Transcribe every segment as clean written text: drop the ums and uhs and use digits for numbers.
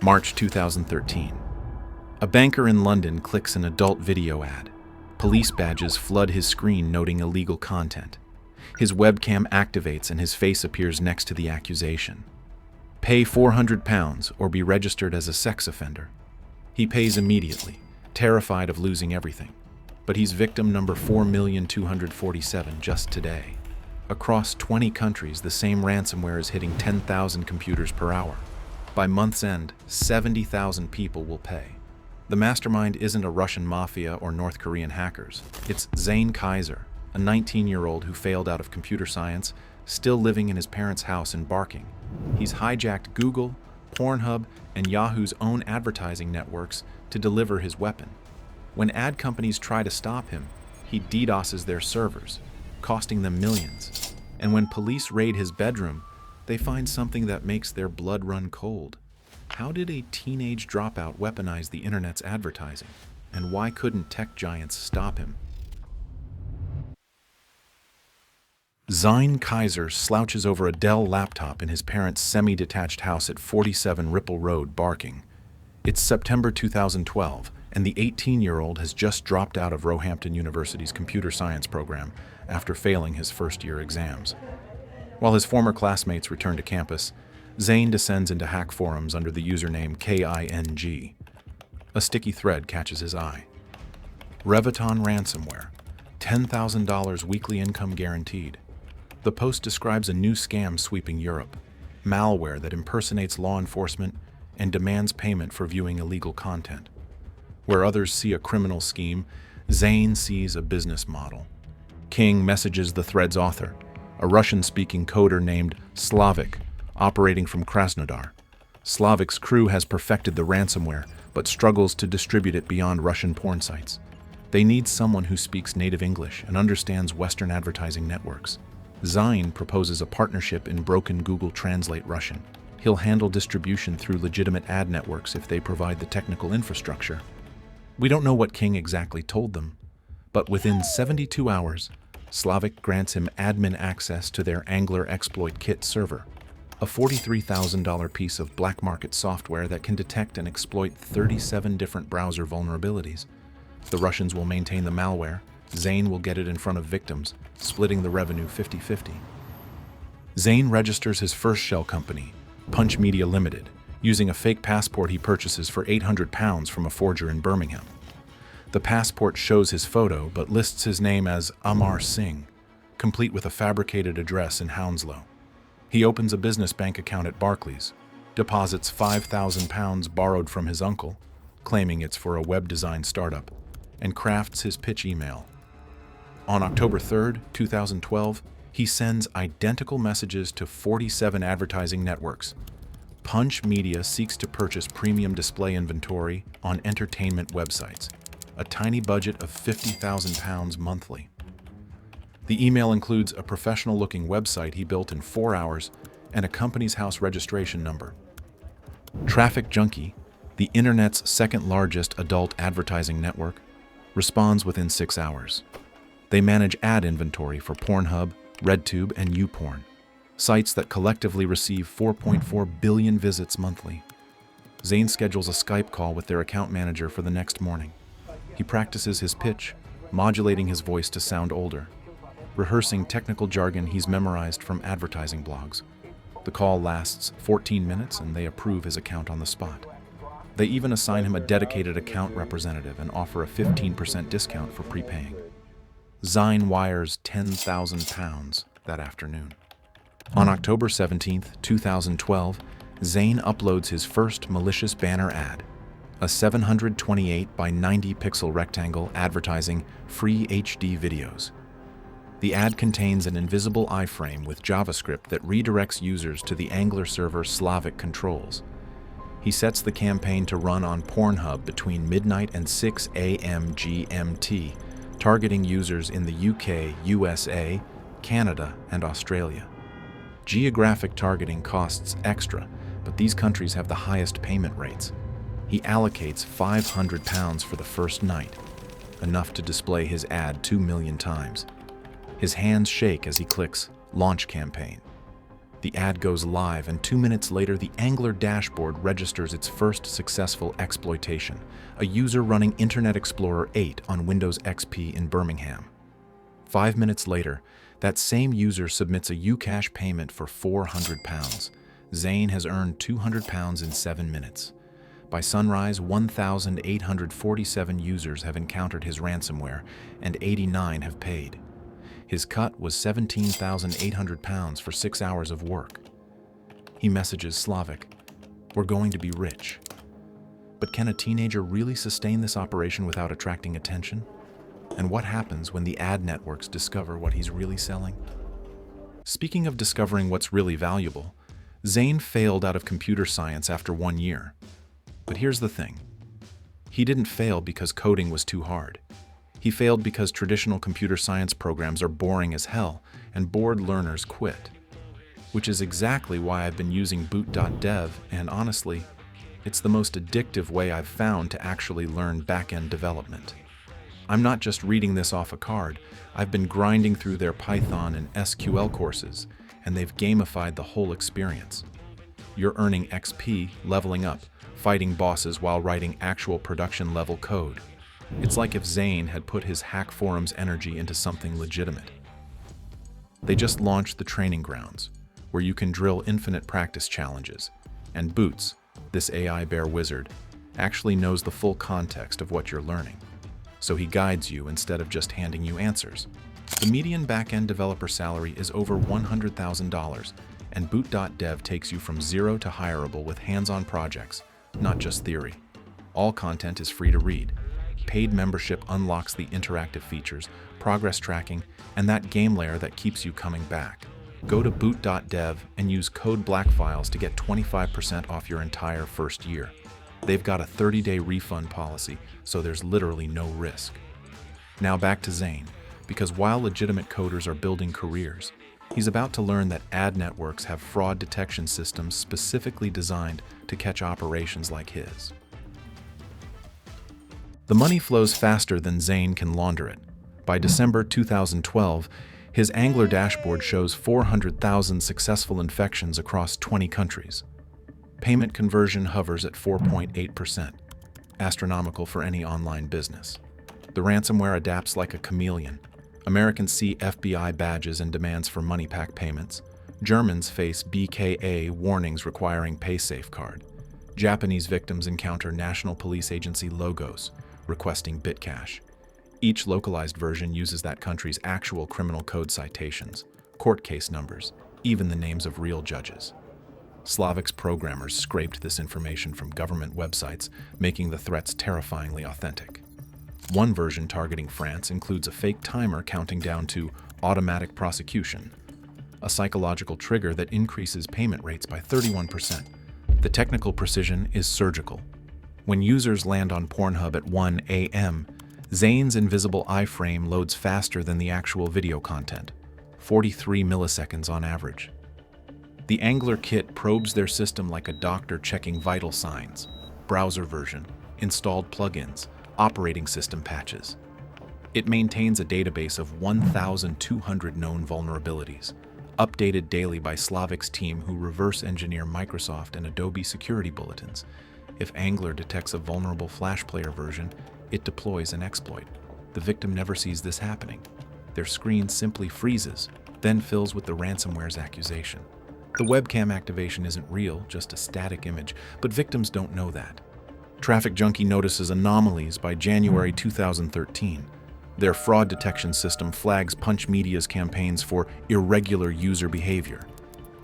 March 2013. A banker in London clicks an adult video ad. Police badges flood his screen noting illegal content. His webcam activates and his face appears next to the accusation. Pay £400 or be registered as a sex offender. He pays immediately, terrified of losing everything. But he's victim number 4,247 just today. Across 20 countries, the same ransomware is hitting 10,000 computers per hour. By month's end, 70,000 people will pay. The mastermind isn't a Russian mafia or North Korean hackers. It's Zain Qaiser, a 19-year-old who failed out of computer science, still living in his parents' house in Barking. He's hijacked Google, Pornhub, and Yahoo's own advertising networks to deliver his weapon. When ad companies try to stop him, he DDoSes their servers, costing them millions. And when police raid his bedroom, they find something that makes their blood run cold. How did a teenage dropout weaponize the internet's advertising? And why couldn't tech giants stop him? Zain Qaiser slouches over a Dell laptop in his parents' semi-detached house at 47 Ripple Road, Barking. It's September 2012, and the 18-year-old has just dropped out of Roehampton University's computer science program after failing his first-year exams. While his former classmates return to campus, Zain descends into hack forums under the username KING. A sticky thread catches his eye. Reviton ransomware, $10,000 weekly income guaranteed. The post describes a new scam sweeping Europe, malware that impersonates law enforcement and demands payment for viewing illegal content. Where others see a criminal scheme, Zain sees a business model. King messages the thread's author, a Russian-speaking coder named Slavik, operating from Krasnodar. Slavik's crew has perfected the ransomware, but struggles to distribute it beyond Russian porn sites. They need someone who speaks native English and understands Western advertising networks. Zain proposes a partnership in broken Google Translate Russian. He'll handle distribution through legitimate ad networks if they provide the technical infrastructure. We don't know what King exactly told them, but within 72 hours, Slavik grants him admin access to their Angler Exploit Kit server, a $43,000 piece of black market software that can detect and exploit 37 different browser vulnerabilities. The Russians will maintain the malware. Zain will get it in front of victims, splitting the revenue 50-50. Zain registers his first shell company, Punch Media Limited, using a fake passport he purchases for £800 from a forger in Birmingham. The passport shows his photo but lists his name as Amar Singh, complete with a fabricated address in Hounslow. He opens a business bank account at Barclays, deposits £5,000 borrowed from his uncle, claiming it's for a web design startup, and crafts his pitch email. On October 3, 2012, he sends identical messages to 47 advertising networks. Punch Media seeks to purchase premium display inventory on entertainment websites, a tiny budget of £50,000 monthly. The email includes a professional-looking website he built in 4 hours and a company's house registration number. Traffic Junkie, the internet's second-largest adult advertising network, responds within 6 hours. They manage ad inventory for Pornhub, RedTube, and YouPorn, sites that collectively receive 4.4 billion visits monthly. Zain schedules a Skype call with their account manager for the next morning. He practices his pitch, modulating his voice to sound older, rehearsing technical jargon he's memorized from advertising blogs. The call lasts 14 minutes and they approve his account on the spot. They even assign him a dedicated account representative and offer a 15% discount for prepaying. Zain wires £10,000 that afternoon. On October 17, 2012, Zain uploads his first malicious banner ad, a 728 by 90 pixel rectangle advertising free HD videos. The ad contains an invisible iframe with JavaScript that redirects users to the Angler server Slavik controls. He sets the campaign to run on Pornhub between midnight and 6 a.m. GMT, targeting users in the UK, USA, Canada, and Australia. Geographic targeting costs extra, but these countries have the highest payment rates. He allocates £500 for the first night, enough to display his ad 2 million times. His hands shake as he clicks Launch Campaign. The ad goes live, and 2 minutes later, the Angler dashboard registers its first successful exploitation, a user running Internet Explorer 8 on Windows XP in Birmingham. 5 minutes later, that same user submits a Ucash payment for £400. Zain has earned £200 in 7 minutes. By sunrise, 1,847 users have encountered his ransomware, and 89 have paid. His cut was £17,800 for 6 hours of work. He messages Slavic, "We're going to be rich." But can a teenager really sustain this operation without attracting attention? And what happens when the ad networks discover what he's really selling? Speaking of discovering what's really valuable, Zain failed out of computer science after 1 year. But here's the thing. He didn't fail because coding was too hard. He failed because traditional computer science programs are boring as hell, and bored learners quit. Which is exactly why I've been using boot.dev, and honestly, it's the most addictive way I've found to actually learn back-end development. I'm not just reading this off a card. I've been grinding through their Python and SQL courses, and they've gamified the whole experience. You're earning XP, leveling up, fighting bosses while writing actual production-level code. It's like if Zain had put his hack forums energy into something legitimate. They just launched the training grounds, where you can drill infinite practice challenges, and Boots, this AI bear wizard, actually knows the full context of what you're learning. So he guides you instead of just handing you answers. The median back-end developer salary is over $100,000, and boot.dev takes you from zero to hireable with hands-on projects, not just theory. All content is free to read. Paid membership unlocks the interactive features, progress tracking, and that game layer that keeps you coming back. Go to boot.dev and use code Blackfiles to get 25% off your entire first year. They've got a 30-day refund policy, so there's literally no risk. Now back to Zain, because while legitimate coders are building careers, he's about to learn that ad networks have fraud detection systems specifically designed to catch operations like his. The money flows faster than Zain can launder it. By December 2012, his Angler dashboard shows 400,000 successful infections across 20 countries. Payment conversion hovers at 4.8%, astronomical for any online business. The ransomware adapts like a chameleon. Americans see FBI badges and demands for money pack payments. Germans face BKA warnings requiring PaySafe card. Japanese victims encounter National Police Agency logos requesting Bitcash. Each localized version uses that country's actual criminal code citations, court case numbers, even the names of real judges. Slavic's programmers scraped this information from government websites, making the threats terrifyingly authentic. One version targeting France includes a fake timer counting down to automatic prosecution, a psychological trigger that increases payment rates by 31%. The technical precision is surgical. When users land on Pornhub at 1 a.m., Zain's invisible iframe loads faster than the actual video content, 43 milliseconds on average. The Angler kit probes their system like a doctor checking vital signs, browser version, installed plugins, operating system patches. It maintains a database of 1,200 known vulnerabilities, updated daily by Slavic's team who reverse engineer Microsoft and Adobe security bulletins. If Angler detects a vulnerable Flash Player version, it deploys an exploit. The victim never sees this happening. Their screen simply freezes, then fills with the ransomware's accusation. The webcam activation isn't real, just a static image, but victims don't know that. Traffic Junkie notices anomalies by January 2013. Their fraud detection system flags Punch Media's campaigns for irregular user behavior.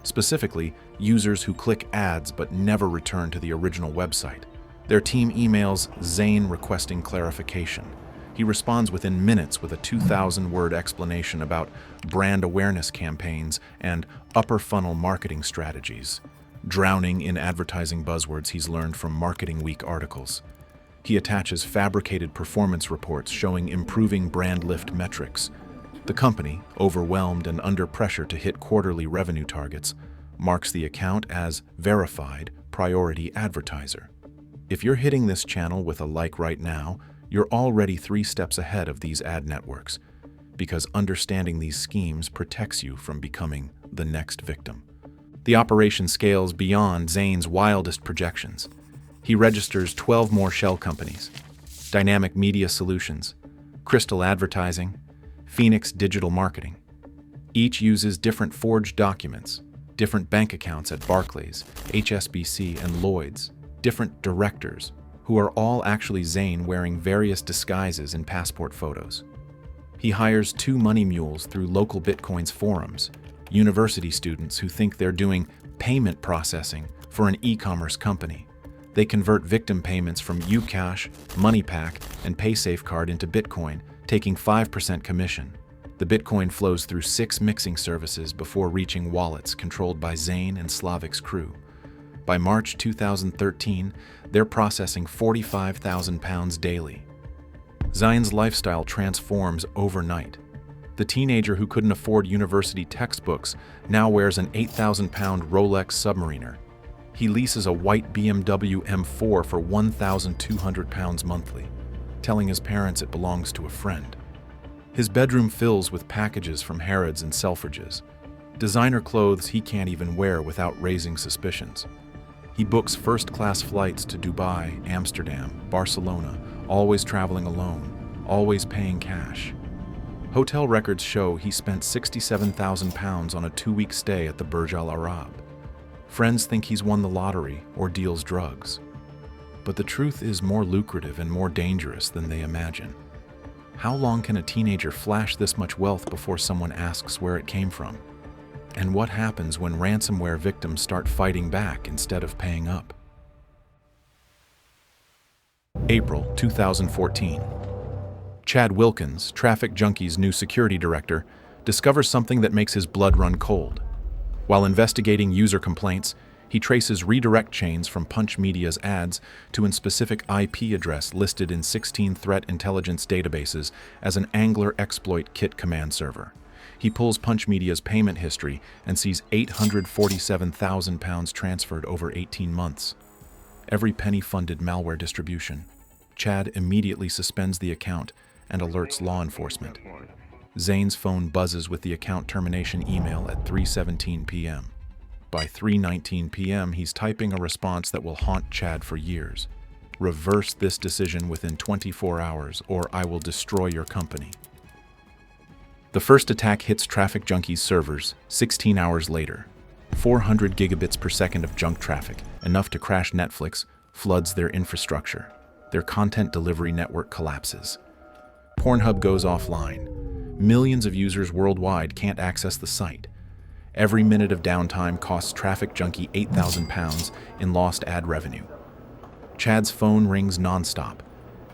Specifically, users who click ads but never return to the original website. Their team emails Zain requesting clarification. He responds within minutes with a 2,000-word explanation about brand awareness campaigns and upper funnel marketing strategies, drowning in advertising buzzwords he's learned from Marketing Week articles. He attaches fabricated performance reports showing improving brand lift metrics. The company, overwhelmed and under pressure to hit quarterly revenue targets, marks the account as verified priority advertiser. If you're hitting this channel with a like right now, you're already 3 steps ahead of these ad networks, because understanding these schemes protects you from becoming the next victim. The operation scales beyond Zain's wildest projections. He registers 12 more shell companies: Dynamic Media Solutions, Crystal Advertising, Phoenix Digital Marketing. Each uses different forged documents, different bank accounts at Barclays, HSBC, and Lloyd's, different directors, who are all actually Zain wearing various disguises in passport photos. He hires 2 money mules through local Bitcoins forums, university students who think they're doing payment processing for an e-commerce company. They convert victim payments from Ucash, MoneyPack, and PaySafeCard into Bitcoin, taking 5% commission. The Bitcoin flows through 6 mixing services before reaching wallets controlled by Zain and Slavic's crew. By March 2013, they're processing £45,000 daily. Zain's lifestyle transforms overnight. The teenager who couldn't afford university textbooks now wears an £8,000 Rolex Submariner. He leases a white BMW M4 for £1,200 monthly, telling his parents it belongs to a friend. His bedroom fills with packages from Harrods and Selfridges, designer clothes he can't even wear without raising suspicions. He books first-class flights to Dubai, Amsterdam, Barcelona, always traveling alone, always paying cash. Hotel records show he spent £67,000 on a 2-week stay at the Burj Al Arab. Friends think he's won the lottery or deals drugs. But the truth is more lucrative and more dangerous than they imagine. How long can a teenager flash this much wealth before someone asks where it came from? And what happens when ransomware victims start fighting back instead of paying up? April 2014. Chad Wilkins, Traffic Junkie's new security director, discovers something that makes his blood run cold. While investigating user complaints, he traces redirect chains from Punch Media's ads to a specific IP address listed in 16 threat intelligence databases as an Angler exploit kit command server. He pulls Punch Media's payment history and sees £847,000 transferred over 18 months. Every penny funded malware distribution. Chad immediately suspends the account and alerts law enforcement. Zain's phone buzzes with the account termination email at 3:17 p.m. By 3:19 p.m., he's typing a response that will haunt Chad for years. Reverse this decision within 24 hours, or I will destroy your company. The first attack hits Traffic Junkie's servers 16 hours later. 400 gigabits per second of junk traffic, enough to crash Netflix, floods their infrastructure. Their content delivery network collapses. Pornhub goes offline. Millions of users worldwide can't access the site. Every minute of downtime costs Traffic Junkie £8,000 in lost ad revenue. Chad's phone rings nonstop.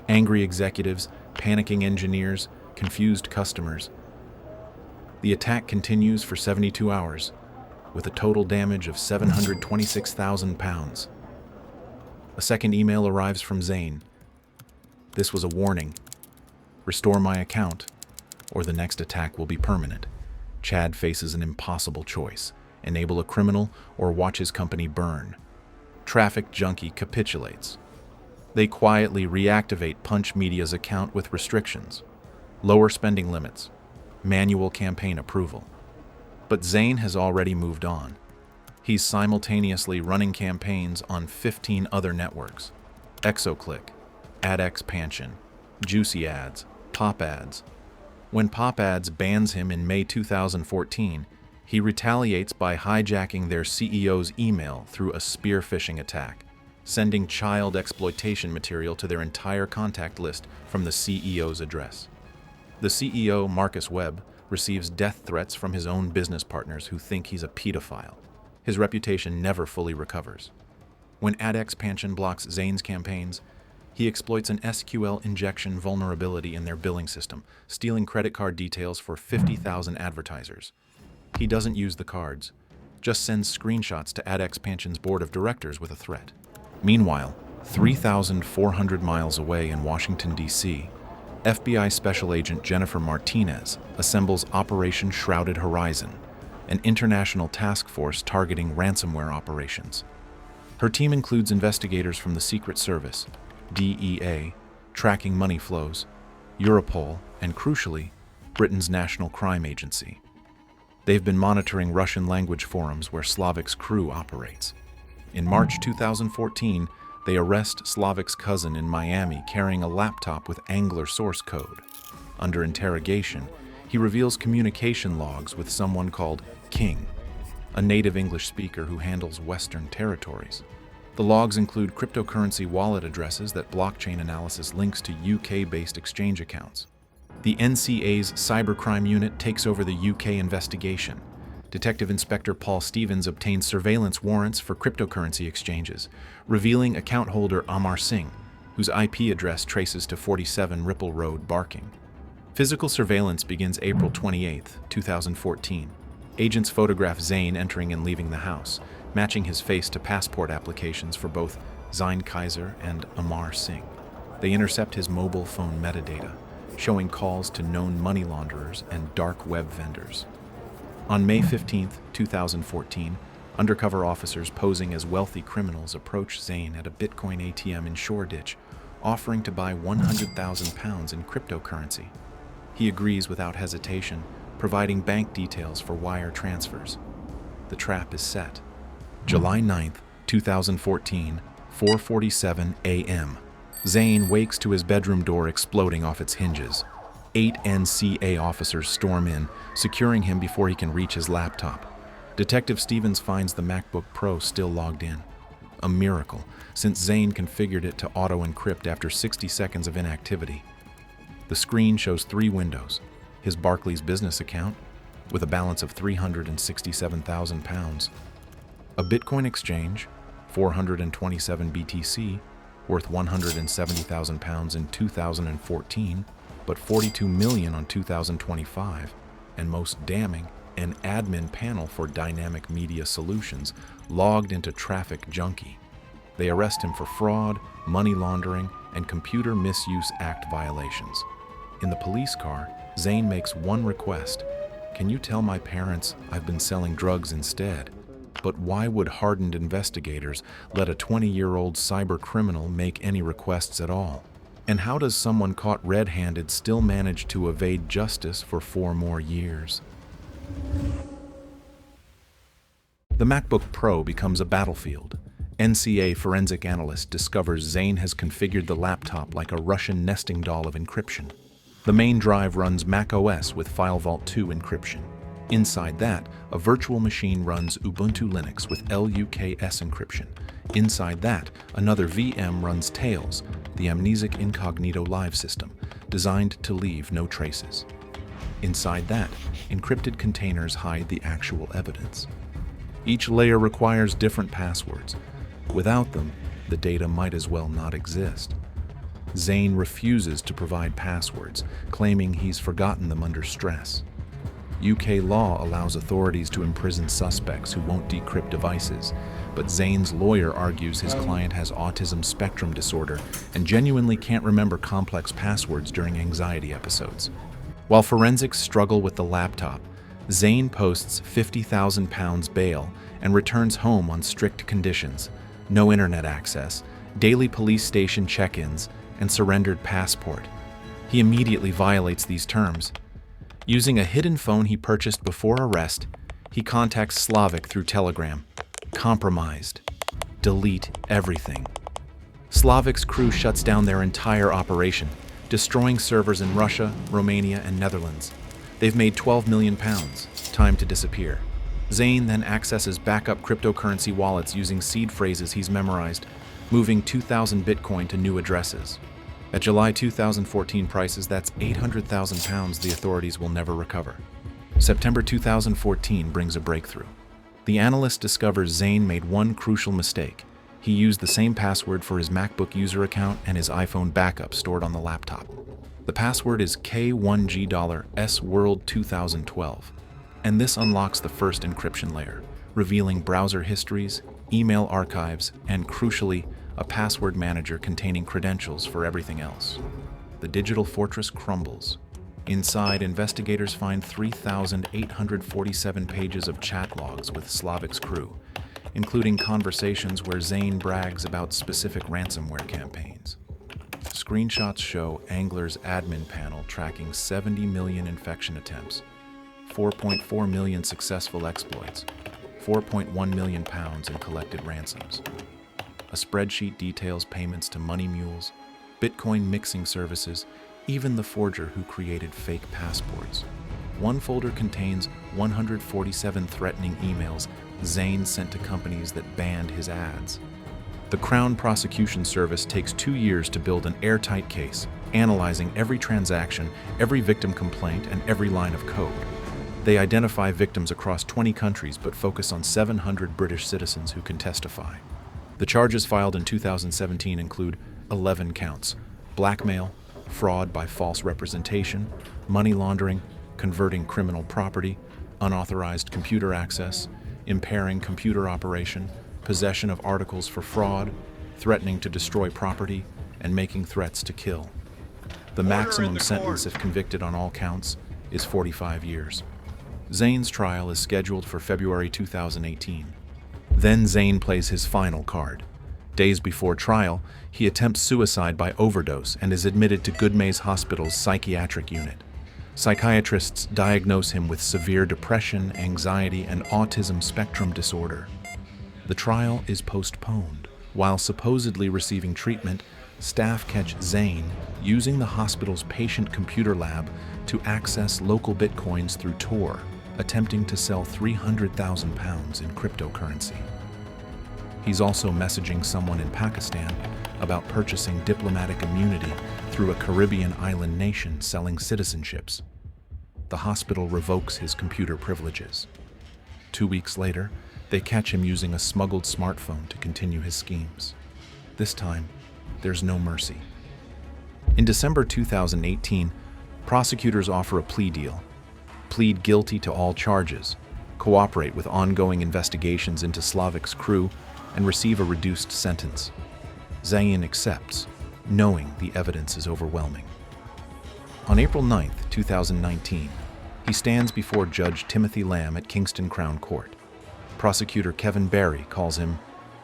Angry executives, panicking engineers, confused customers. The attack continues for 72 hours, with a total damage of £726,000. A second email arrives from Zain. This was a warning. Restore my account, or the next attack will be permanent. Chad faces an impossible choice: enable a criminal or watch his company burn. Traffic Junkie capitulates. They quietly reactivate Punch Media's account with restrictions, lower spending limits, manual campaign approval. But Zain has already moved on. He's simultaneously running campaigns on 15 other networks: ExoClick, AdExpansion, Juicy Ads, Pop Ads. When Pop Ads bans him in May 2014, he retaliates by hijacking their CEO's email through a spear phishing attack, sending child exploitation material to their entire contact list from the CEO's address. The CEO, Marcus Webb, receives death threats from his own business partners who think he's a pedophile. His reputation never fully recovers. When AdExpansion blocks Zain's campaigns, he exploits an SQL injection vulnerability in their billing system, stealing credit card details for 50,000 advertisers. He doesn't use the cards, just sends screenshots to AdExpansion's board of directors with a threat. Meanwhile, 3,400 miles away in Washington, D.C., FBI Special Agent Jennifer Martinez assembles Operation Shrouded Horizon, an international task force targeting ransomware operations. Her team includes investigators from the Secret Service, DEA, tracking money flows, Europol, and crucially, Britain's National Crime Agency. They've been monitoring Russian-language forums where Slavic's crew operates. In March 2014, they arrest Slavic's cousin in Miami carrying a laptop with Angler source code. Under interrogation, he reveals communication logs with someone called King, a native English speaker who handles Western territories. The logs include cryptocurrency wallet addresses that blockchain analysis links to UK-based exchange accounts. The NCA's cybercrime unit takes over the UK investigation. Detective Inspector Paul Stevens obtains surveillance warrants for cryptocurrency exchanges, revealing account holder Amar Singh, whose IP address traces to 47 Ripple Road, Barking. Physical surveillance begins April 28, 2014. Agents photograph Zain entering and leaving the house, matching his face to passport applications for both Zain Qaiser and Amar Singh. They intercept his mobile phone metadata, showing calls to known money launderers and dark web vendors. On May 15, 2014, undercover officers posing as wealthy criminals approach Zain at a Bitcoin ATM in Shoreditch, offering to buy £100,000 in cryptocurrency. He agrees without hesitation, providing bank details for wire transfers. The trap is set. July 9, 2014, 4:47 a.m. Zain wakes to his bedroom door exploding off its hinges. 8 NCA officers storm in, securing him before he can reach his laptop. Detective Stevens finds the MacBook Pro still logged in. A miracle, since Zain configured it to auto-encrypt after 60 seconds of inactivity. The screen shows 3 windows: his Barclays business account, with a balance of £367,000, a Bitcoin exchange, 427 BTC, worth £170,000 in 2014, but $42 million on 2025, and most damning, an admin panel for Dynamic Media Solutions logged into Traffic Junkie. They arrest him for fraud, money laundering, and Computer Misuse Act violations. In the police car, Zain makes one request: "Can you tell my parents I've been selling drugs instead?" But why would hardened investigators let a 20-year-old cyber criminal make any requests at all? And how does someone caught red-handed still manage to evade justice for 4 more years? The MacBook Pro becomes a battlefield. NCA forensic analyst discovers Zain has configured the laptop like a Russian nesting doll of encryption. The main drive runs macOS with FileVault 2 encryption. Inside that, a virtual machine runs Ubuntu Linux with LUKS encryption. Inside that, another VM runs Tails, the amnesic incognito live system, designed to leave no traces. Inside that, encrypted containers hide the actual evidence. Each layer requires different passwords. Without them, the data might as well not exist. Zain refuses to provide passwords, claiming he's forgotten them under stress. UK law allows authorities to imprison suspects who won't decrypt devices, but Zain's lawyer argues his client has autism spectrum disorder and genuinely can't remember complex passwords during anxiety episodes. While forensics struggle with the laptop, Zain posts £50,000 bail and returns home on strict conditions: no internet access, daily police station check-ins, and surrendered passport. He immediately violates these terms. Using a hidden phone he purchased before arrest, he contacts Slavic through Telegram. Compromised. Delete everything. Slavic's crew shuts down their entire operation, destroying servers in Russia, Romania, and Netherlands. They've made £12 million. Time to disappear. Zain then accesses backup cryptocurrency wallets using seed phrases he's memorized, moving 2,000 Bitcoin to new addresses. At July 2014 prices, that's £800,000 the authorities will never recover. September 2014 brings a breakthrough. The analyst discovers Zain made one crucial mistake. He used the same password for his MacBook user account and his iPhone backup stored on the laptop. The password is K1G$S-World2012, and this unlocks the first encryption layer, revealing browser histories, email archives, and crucially, a password manager containing credentials for everything else. The digital fortress crumbles. Inside, investigators find 3,847 pages of chat logs with Slavic's crew, including conversations where Zain brags about specific ransomware campaigns. Screenshots show Angler's admin panel tracking 70 million infection attempts, 4.4 million successful exploits, 4.1 million pounds in collected ransoms. A spreadsheet details payments to money mules, Bitcoin mixing services, even the forger who created fake passports. One folder contains 147 threatening emails Zain sent to companies that banned his ads. The Crown Prosecution Service takes 2 years to build an airtight case, analyzing every transaction, every victim complaint, and every line of code. They identify victims across 20 countries but focus on 700 British citizens who can testify. The charges filed in 2017 include 11 counts: blackmail, fraud by false representation, money laundering, converting criminal property, unauthorized computer access, impairing computer operation, possession of articles for fraud, threatening to destroy property, and making threats to kill. The maximum sentence, if convicted on all counts, is 45 years. Zain's trial is scheduled for February 2018. Then Zain plays his final card. Days before trial, he attempts suicide by overdose and is admitted to Goodmayes Hospital's psychiatric unit. Psychiatrists diagnose him with severe depression, anxiety, and autism spectrum disorder. The trial is postponed. While supposedly receiving treatment, staff catch Zain using the hospital's patient computer lab to access local bitcoins through Tor, attempting to sell 300,000 pounds in cryptocurrency. He's also messaging someone in Pakistan about purchasing diplomatic immunity through a Caribbean island nation selling citizenships. The hospital revokes his computer privileges. 2 weeks later, they catch him using a smuggled smartphone to continue his schemes. This time, there's no mercy. In December 2018, prosecutors offer a plea deal. Plead guilty to all charges, cooperate with ongoing investigations into Slavic's crew, and receive a reduced sentence. Zain accepts, knowing the evidence is overwhelming. On April 9, 2019, he stands before Judge Timothy Lamb at Kingston Crown Court. Prosecutor Kevin Barry calls him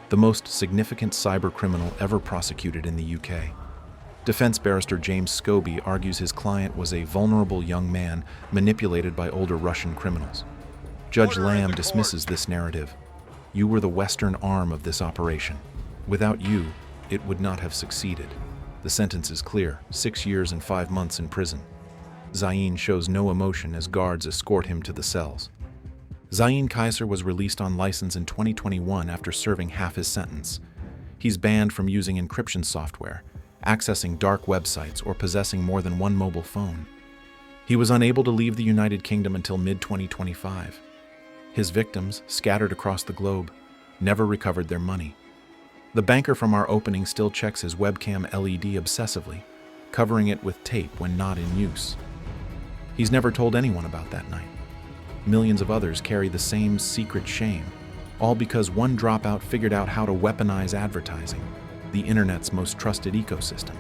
the most significant cybercriminal ever prosecuted in the UK. Defense barrister James Scobie argues his client was a vulnerable young man manipulated by older Russian criminals. Judge Lamb dismisses this narrative. You were the Western arm of this operation. Without you, it would not have succeeded. The sentence is clear: 6 years and 5 months in prison. Zain shows no emotion as guards escort him to the cells. Zain Qaiser was released on license in 2021 after serving half his sentence. He's banned from using encryption software, accessing dark websites, or possessing more than one mobile phone. He was unable to leave the United Kingdom until mid-2025. His victims, scattered across the globe, never recovered their money. The banker from our opening still checks his webcam LED obsessively, covering it with tape when not in use. He's never told anyone about that night. Millions of others carry the same secret shame, all because one dropout figured out how to weaponize advertising, the internet's most trusted ecosystem.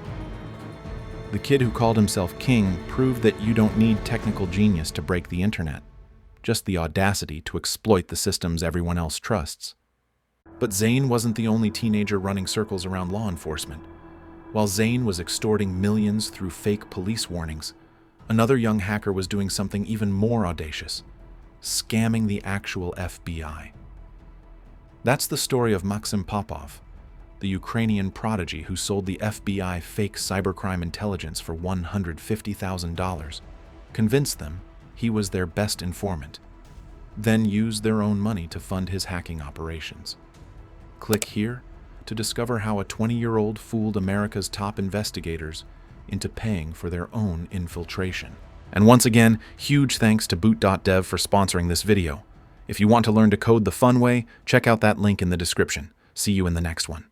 The kid who called himself king proved that you don't need technical genius to break the internet, just the audacity to exploit the systems everyone else trusts. But Zain wasn't the only teenager running circles around law enforcement. While Zain was extorting millions through fake police warnings, another young hacker was doing something even more audacious: scamming the actual FBI. That's the story of Maxim Popov, the Ukrainian prodigy who sold the FBI fake cybercrime intelligence for $150,000, convinced them he was their best informant, then used their own money to fund his hacking operations. Click here to discover how a 20-year-old fooled America's top investigators into paying for their own infiltration. And once again, huge thanks to boot.dev for sponsoring this video. If you want to learn to code the fun way, check out that link in the description. See you in the next one.